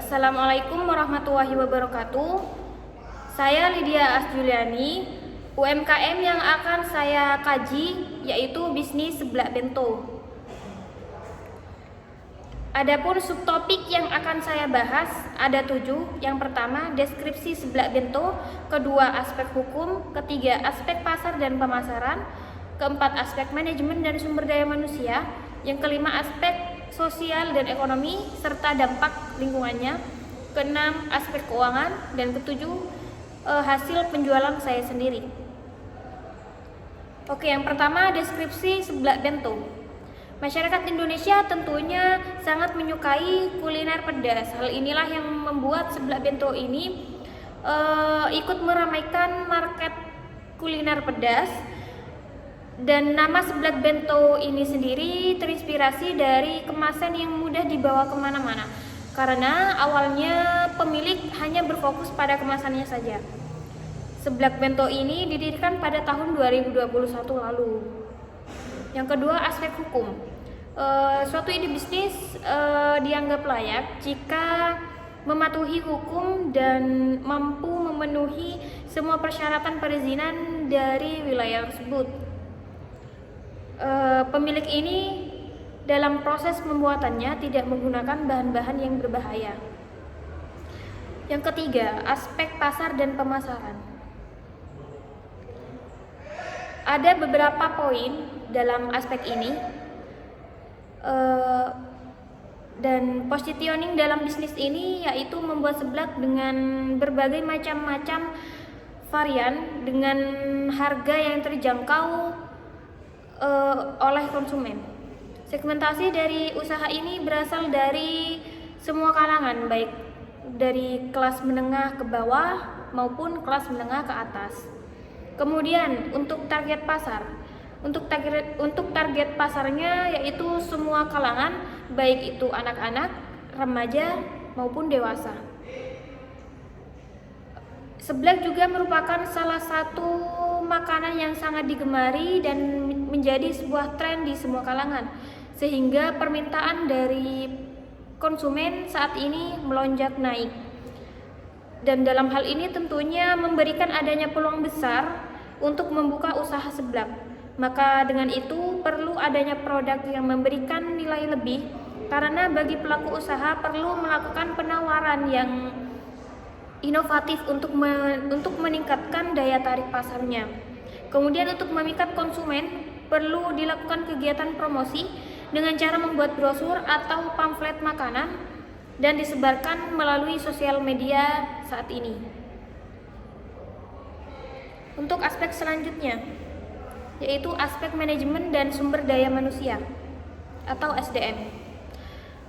Assalamualaikum warahmatullahi wabarakatuh. Saya Lydia Asjuliani. UMKM yang akan saya kaji yaitu bisnis seblak bento. Adapun subtopik yang akan saya bahas ada 7. Yang pertama, deskripsi seblak bento. Kedua, aspek hukum. Ketiga, aspek pasar dan pemasaran. Keempat, aspek manajemen dan sumber daya manusia. Yang kelima, aspek sosial dan ekonomi serta dampak lingkungannya. Keenam, aspek keuangan. Dan ketujuh, hasil penjualan saya sendiri. Oke, yang pertama, deskripsi seblak bento. Masyarakat Indonesia tentunya sangat menyukai kuliner pedas. Hal inilah yang membuat seblak bento ini ikut meramaikan market kuliner pedas. Dan nama seblak bento ini sendiri terinspirasi dari kemasan yang mudah dibawa kemana-mana. Karena awalnya pemilik hanya berfokus pada kemasannya saja. Seblak bento ini didirikan pada tahun 2021 lalu. Yang kedua, aspek hukum. Suatu ide bisnis dianggap layak jika mematuhi hukum dan mampu memenuhi semua persyaratan perizinan dari wilayah tersebut. Pemilik ini dalam proses pembuatannya tidak menggunakan bahan-bahan yang berbahaya. Yang ketiga, aspek pasar dan pemasaran. Ada beberapa poin dalam aspek ini, dan positioning dalam bisnis ini yaitu membuat seblak dengan berbagai macam-macam varian dengan harga yang terjangkau oleh konsumen. Segmentasi dari usaha ini berasal dari semua kalangan, baik dari kelas menengah ke bawah maupun kelas menengah ke atas. Kemudian untuk target pasar, untuk target pasarnya yaitu semua kalangan, baik itu anak-anak, remaja maupun dewasa. Seblak juga merupakan salah satu makanan yang sangat digemari dan menjadi sebuah tren di semua kalangan, sehingga permintaan dari konsumen saat ini melonjak naik. Dan dalam hal ini tentunya memberikan adanya peluang besar untuk membuka usaha seblak. Maka dengan itu perlu adanya produk yang memberikan nilai lebih, karena bagi pelaku usaha perlu melakukan penawaran yang inovatif untuk meningkatkan daya tarik pasarnya. Kemudian untuk memikat konsumen perlu dilakukan kegiatan promosi dengan cara membuat brosur atau pamflet makanan dan disebarkan melalui sosial media saat ini. Untuk aspek selanjutnya yaitu aspek manajemen dan sumber daya manusia atau SDM.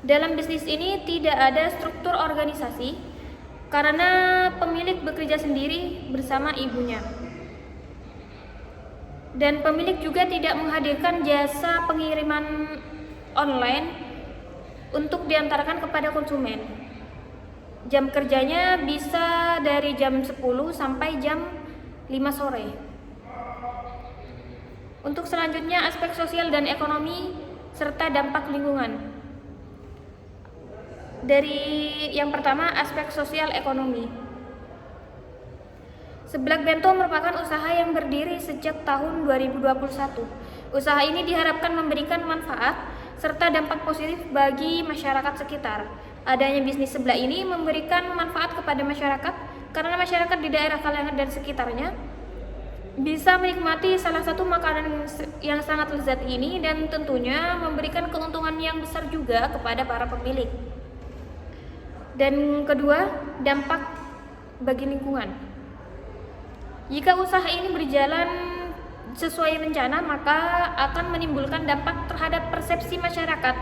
Dalam bisnis ini tidak ada struktur organisasi karena pemilik bekerja sendiri bersama ibunya. Dan pemilik juga tidak menghadirkan jasa pengiriman online untuk diantarkan kepada konsumen. Jam kerjanya bisa dari jam 10 sampai jam 5 sore. Untuk selanjutnya aspek sosial dan ekonomi serta dampak lingkungan. Dari yang pertama, aspek sosial ekonomi. Seblak bento merupakan usaha yang berdiri sejak tahun 2021. Usaha ini diharapkan memberikan manfaat serta dampak positif bagi masyarakat sekitar. Adanya bisnis seblak ini memberikan manfaat kepada masyarakat karena masyarakat di daerah Kalengan dan sekitarnya bisa menikmati salah satu makanan yang sangat lezat ini dan tentunya memberikan keuntungan yang besar juga kepada para pemilik. Dan kedua, dampak bagi lingkungan. Jika usaha ini berjalan sesuai rencana, maka akan menimbulkan dampak terhadap persepsi masyarakat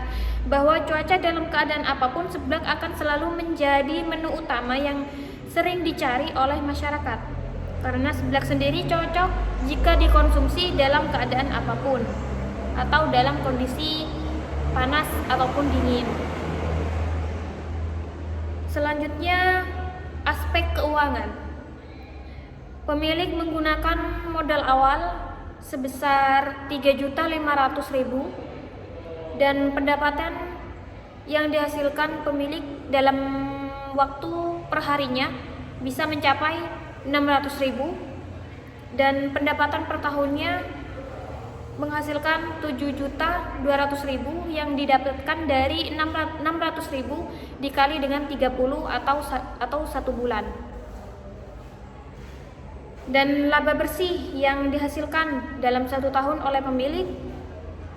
bahwa cuaca dalam keadaan apapun seblak akan selalu menjadi menu utama yang sering dicari oleh masyarakat. Karena seblak sendiri cocok jika dikonsumsi dalam keadaan apapun atau dalam kondisi panas ataupun dingin. Selanjutnya, aspek keuangan. Pemilik menggunakan modal awal sebesar 3.500.000 dan pendapatan yang dihasilkan pemilik dalam waktu perharinya bisa mencapai 600.000 dan pendapatan per tahunnya menghasilkan 7.200.000 yang didapatkan dari 600.000 dikali dengan 30 atau 1 bulan. Dan laba bersih yang dihasilkan dalam 1 tahun oleh pemilik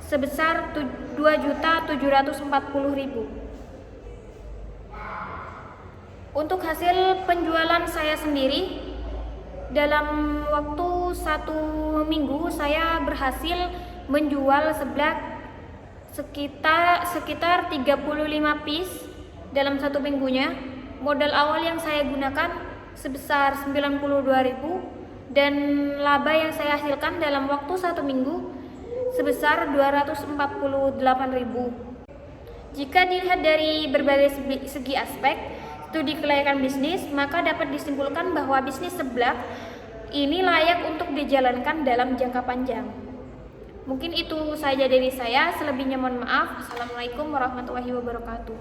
sebesar 2.740.000. Untuk hasil penjualan saya sendiri, dalam waktu 1 minggu saya berhasil menjual seblak sekitar 35 piece dalam 1 minggunya. Modal awal yang saya gunakan sebesar 92.000 dan laba yang saya hasilkan dalam waktu 1 minggu sebesar 248.000. Jika dilihat dari berbagai segi aspek studi kelayakan bisnis, maka dapat disimpulkan bahwa bisnis seblak ini layak untuk dijalankan dalam jangka panjang. Mungkin itu saja dari saya, selebihnya mohon maaf. Assalamualaikum warahmatullahi wabarakatuh.